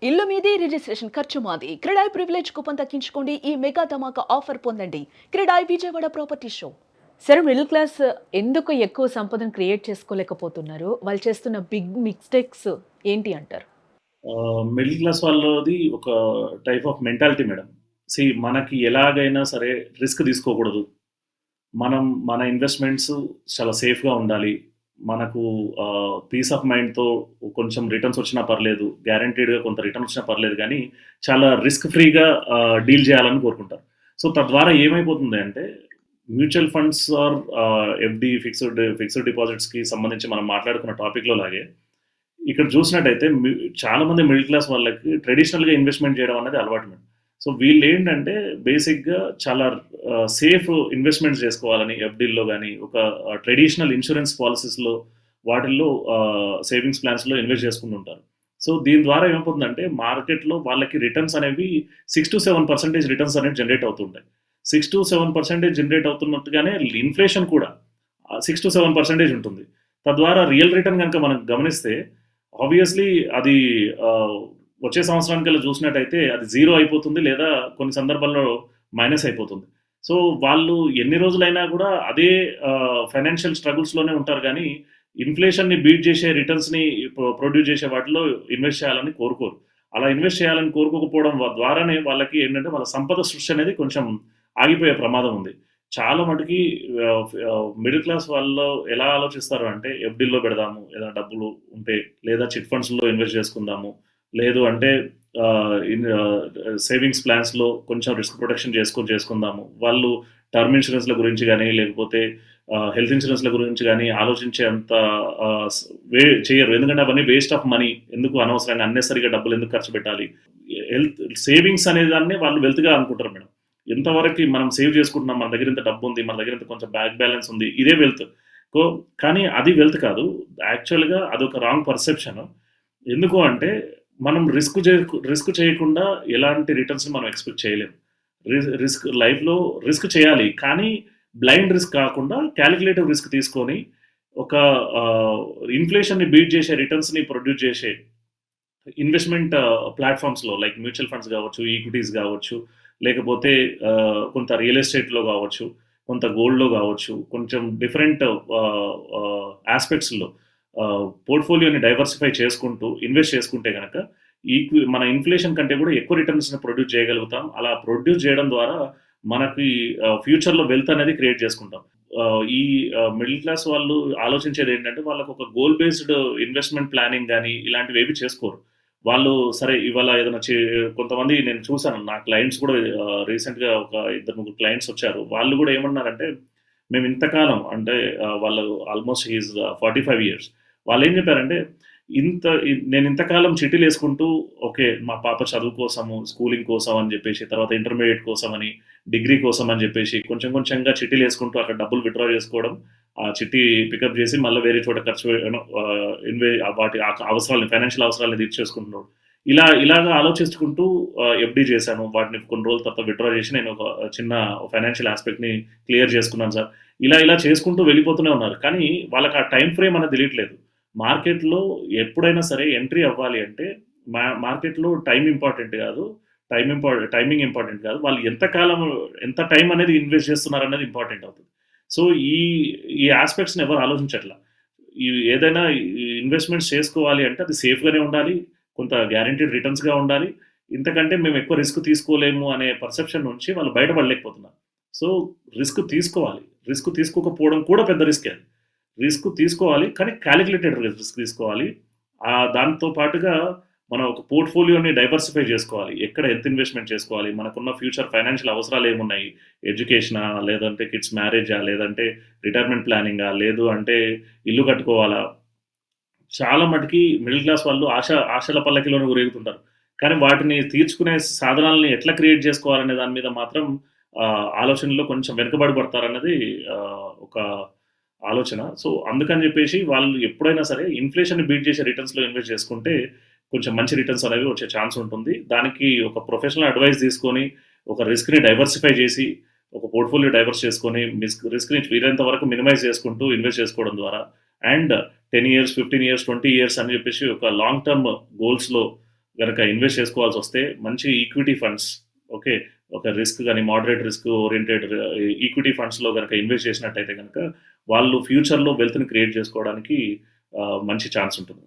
ఇల్లు మీది రిజిస్ట్రేషన్ ఖర్చు మాది. క్రెడాయ్ ప్రివిలేజ్ కూపన్ తగ్గించుకోండి. ఈ మెగా ధమాకా ఆఫర్ పొందండి. CREDAI Vijayawada property show. సరే, మిడిల్ క్లాస్ ఎందుకు ఎక్కువ సంపదను క్రియేట్ చేసుకోలేకపోతున్నారు? వాళ్ళు చేస్తున్న బిగ్ మిస్టేక్స్ ఏంటి అంటారు? మిడిల్ క్లాస్ వాళ్ళది ఒక టైప్ ఆఫ్ మెంటాలిటీ మేడం. మనకి ఎలాగైనా సరే రిస్క్ తీసుకోకూడదు. మన ఇన్వెస్ట్‌మెంట్స్ చాలా సేఫ్‌గా ఉండాలి. మనకు పీస్ ఆఫ్ మైండ్‌తో కొంచెం రిటర్న్స్ వచ్చినా పర్లేదు. గ్యారంటీడ్‌గా కొంత రిటర్న్ వచ్చినా పర్లేదు గానీ, చాలా రిస్క్ ఫ్రీగా డీల్ చేయాలని కోరుకుంటారు. సో, తద్వారా ఏమైపోతుంది అంటే, mutual funds or FD fixed డిపాజిట్స్‌కి సంబంధించి మనం మాట్లాడుకున్న టాపిక్‌లో లాగే ఇక్కడ చూసినట్టయితే చాలామంది మిడిల్ క్లాస్ వాళ్ళకి ట్రెడిషనల్‌గా ఇన్వెస్ట్‌మెంట్ చేయడం అనేది అలవాటు మేడం. సో, వీళ్ళేంటంటే బేసిక్‌గా చాలా సేఫ్ ఇన్వెస్ట్‌మెంట్స్ చేసుకోవాలని ఎఫ్‌డీల్లో గాని, ఒక ట్రెడిషనల్ ఇన్స్యూరెన్స్ పాలిసీస్‌లో వాటిల్లో సేవింగ్స్ ప్లాన్స్‌లో ఇన్వెస్ట్ చేసుకుంటుంటారు. సో, దీని ద్వారా ఏమైపోతుందంటే మార్కెట్‌లో వాళ్ళకి రిటర్న్స్ అనేవి 6-7% రిటర్న్స్ అనేవి జనరేట్ అవుతుంటాయి. 6-7% జనరేట్ అవుతున్నట్టుగానే ఇన్‌ఫ్లేషన్ కూడా 6-7% ఉంటుంది. తద్వారా రియల్ రిటర్న్ గనుక మనం గమనిస్తే ఆబ్వియస్‌లీ అది ఆహ్, వచ్చే సంవత్సరానికల్లా చూసినట్టయితే అది 0 అయిపోతుంది. లేదా కొన్ని సందర్భాల్లో మైనస్ అయిపోతుంది. సో, వాళ్ళు ఎన్ని రోజులైనా గూడా అదే ఫైనాన్షియల్ స్ట్రగుల్స్‌లోనే ఉంటారు గానీ, ఇన్‌ఫ్లేషన్‌ని బీట్ చేసే రిటర్న్స్‌ని ప్రొడ్యూస్ చేసే వాటిలో ఇన్వెస్ట్ చేయాలని కోరుకోరు. అలా ఇన్వెస్ట్ చేయాలని కోరుకోకపోవడం ద్వారానే వాళ్ళకి ఏంటంటే, వాళ్ళ సంపద సృష్టి అనేది కొంచెం ఆగిపోయే ప్రమాదం ఉంది. చాలా మటికి మిడిల్ క్లాస్ వాళ్ళు ఎలా ఆలోచిస్తారు అంటే ఎఫ్‌డీల్లో పెడదాము. ఏదైనా డబ్బులు ఉంటే, లేదా చిట్ ఫండ్స్‌లో ఇన్వెస్ట్ చేసుకుందాము. లేదు అంటే సేవింగ్స్ ప్లాన్స్‌లో కొంచెం రిస్క్ ప్రొటెక్షన్ చేసుకుందాము. వాళ్ళు టర్మ్ ఇన్స్యూరెన్స్‌ల గురించి గాని, లేకపోతే హెల్త్ ఇన్స్యూరెన్స్‌ల గురించి గాని ఆలోచించే అంత ఆహ్, స్ వే చేయరు. ఎందుకంటే అవన్నీ వేస్ట్ ఆఫ్ మనీ. ఎందుకు అనవసరంగా అన్నెసెసరీగా డబ్బులు ఎందుకు ఖర్చు పెట్టాలి? సేవింగ్స్ అనే దాన్ని వాళ్ళు వెల్త్‌గా అనుకుంటారు మేడం. ఎంతవరకి మనం సేవ్ చేసుకుంటున్నాం, మన దగ్గర ఇంత డబ్బుంది, మన దగ్గర ఇంత కొంచెం బ్యాంక్ బ్యాలెన్స్ ఉంది. ఇదే వెల్త్. కో కానీ అది వెల్త్ కాదు. యాక్చువల్‌గా అదొక రాంగ్ పర్సెప్షన్. ఎందుకు అంటే మనం రిస్క్ చేయకుండా ఎలాంటి రిటర్న్స్‌ని మనం ఎక్స్‌పెక్ట్ చేయలేము. లైఫ్‌లో రిస్క్ చేయాలి. కానీ బ్లైండ్ రిస్క్ కాకుండా కాలిక్యులేటివ్ రిస్క్ తీసుకొని ఒక ఆహ్, ఇన్‌ఫ్లేషన్‌ని బీట్ చేసే రిటర్న్స్‌ని ప్రొడ్యూస్ చేసే ఇన్వెస్ట్‌మెంట్ ప్లాట్‌ఫార్మ్స్‌లో లైక్ మ్యూచువల్ ఫండ్స్ గావచ్చు, ఈక్విటీస్ గావచ్చు, లేకపోతే కొంత రియల్ ఎస్టేట్‌లో గావచ్చు, కొంత గోల్డ్‌లో గావచ్చు, కొంచెం డిఫరెంట్ యాస్పెక్ట్స్‌లో పోర్ట్‌ఫోలియోని డైవర్సిఫై చేసుకుంటూ ఇన్వెస్ట్ చేసుకుంటే గనక మన ఇన్‌ఫ్లేషన్ కంటే గూడా ఎక్కువ రిటర్న్స్‌ని ప్రొడ్యూస్ చేయగలుగుతాం. అలా ప్రొడ్యూస్ చేయడం ద్వారా మనకి ఫ్యూచర్‌లో వెల్త్ అనేది క్రియేట్ చేసుకుంటాం. మిడిల్ క్లాస్ వాళ్ళు ఆలోచించేదేంటంటే వాళ్ళకొక గోల్ బేస్డ్ ఇన్వెస్ట్‌మెంట్ ప్లానింగ్ గాని ఇలాంటివేవి చేసుకోరు. వాళ్ళు సరే ఇవాళ ఏదైనా కొంతమంది నేను చూసాను. నా క్లయింట్స్ కూడా రీసెంట్‌గా ఒక ఇద్దరు, ముగ్గురు క్లయింట్స్ వచ్చారు. వాళ్ళు గూడా ఏమన్నారంటే, మేము ఇంతకాలం అంటే వాళ్ళు ఆల్‌మోస్ట్ హి ఈస్ 45 ఇయర్స్. వాళ్ళేం చెప్పారంటే, నేను ఇంతకాలం చిట్టీలేసుకుంటూ ఓకే. మా పాప చదువు కోసము, స్కూలింగ్ కోసం అని జెప్పేసి, తర్వాత ఇంటర్మీడియేట్ కోసమని, డిగ్రీ కోసం అని జెప్పేసి కొంచెం కొంచెంగా చిట్టీలేసుకుంటూ అక్కడ డబ్బులు విత్‌డ్రా జేసుకోవడం. ఆ చిట్టి పికప్ జేసి మళ్ళా వేరే చోట ఖర్చు వాటి అవసరాలను ఫైనాన్షియల్ అవసరాలను తీర్చేసుకుంటున్నాడు. ఇలాగ ఆలోచించుకుంటూ ఎఫ్‌డి చేశాను. వాటిని కొన్ని రోజుల తర్వాత విత్‌డ్రా చేసి నేను ఒక చిన్న ఫైనాన్షియల్ యాస్పెక్ట్‌ని క్లియర్ చేసుకున్నాను సార్. ఇలా చేసుకుంటూ వెళ్ళిపోతూనే ఉన్నారు. కానీ వాళ్ళకి ఆ టైమ్ ఫ్రేమ్ అనేది తెలియట్లేదు. మార్కెట్‌లో ఎప్పుడైనా సరే ఎంట్రీ అవ్వాలి అంటే మార్కెట్‌లో టైమ్ ఇంపార్టెంట్ గాదు. టైమింగ్ ఇంపార్టెంట్ కాదు. వాళ్ళు ఎంత టైమ్ అనేది ఇన్వెస్ట్ చేస్తున్నారనేది ఇంపార్టెంట్ అవుతది. సో, ఈ ఈ యాస్పెక్ట్స్‌ని ఎవరు ఆలోచించట్ల. ఏదైనా ఇన్వెస్ట్‌మెంట్స్ చేసుకోవాలి అంటే అది సేఫ్‌గానే ఉండాలి. కొంత గ్యారంటీడ్ రిటర్న్స్‌గా ఉండాలి. ఇంతకంటే మేము ఎక్కువ రిస్క్ తీసుకోలేము అనే పర్సెప్షన్ నుంచి వాళ్ళు బయటపడలేకపోతున్నారు. సో, రిస్క్ తీసుకోవాలి. రిస్క్ తీసుకోకపోవడం కూడా పెద్ద రిస్కే అది. రిస్క్ తీసుకోవాలి. కానీ కాలిక్యులేటెడ్ రిస్క్ తీసుకోవాలి. దాంతో పాటుగా మనం ఒక పోర్ట్‌ఫోలియోని డైవర్సిఫై జేసుకోవాలి. ఎక్కడ ఎంత ఇన్వెస్ట్‌మెంట్ చేసుకోవాలి? మనకున్న ఫ్యూచర్ ఫైనాన్షియల్ అవసరాలేమున్నాయి? ఎడ్యుకేషనా? లేదంటే కిడ్స్ మ్యారేజా? లేదంటే రిటైర్మెంట్ ప్లానింగా? లేదు అంటే ఇల్లు కట్టుకోవాలా? చాలా మటికి మిడిల్ క్లాస్ వాళ్ళు ఆశల పల్లకిలోనే ఊరేగుతుంటారు. కానీ వాటిని తీర్చుకునే సాధనాలను ఎట్లా క్రియేట్ జేసుకోవాలనే దాని మీద మాత్రం ఆలోచనలో కొంచెం వెనుకబడి పడతారన్నది ఒక ఆలోచన. సో, అందుకని జెప్పేసి వాళ్ళు ఎప్పుడైనా సరే ఇన్‌ఫ్లేషన్‌ని బీట్ జేసే రిటర్న్స్‌లో ఇన్వెస్ట్ జేసుకుంటే కొంచెం మంచి రిటర్న్స్ అనేవి వచ్చే ఛాన్స్ ఉంటుంది. దానికి ఒక ప్రొఫెషనల్ అడ్వైస్ తీసుకొని, ఒక రిస్క్‌ని డైవర్సిఫై జేసి, ఒక పోర్ట్‌ఫోలియో డైవర్స్ చేసుకొని, రిస్క్‌ని వీలైనంత వరకు మినిమైజ్ చేసుకుంటూ ఇన్వెస్ట్ చేసుకోవడం ద్వారా అండ్ 10 ఇయర్స్, 15 ఇయర్స్, 20 ఇయర్స్ అని జెప్పేసి ఒక లాంగ్ టర్మ్ గోల్స్‌లో గనక ఇన్వెస్ట్ చేసుకోవాల్సి వస్తే మంచి ఈక్విటీ ఫండ్స్, ఓకే, ఒక రిస్క్ గాని మోడరేట్ రిస్క్ ఓరియెంటెడ్ ఈక్విటీ ఫండ్స్‌లో గనక ఇన్వెస్ట్ చేసినట్టయితే గనక వాళ్ళు ఫ్యూచర్‌లో వెల్త్‌ని క్రియేట్ చేసుకోవడానికి మంచి ఛాన్స్ ఉంటుంది.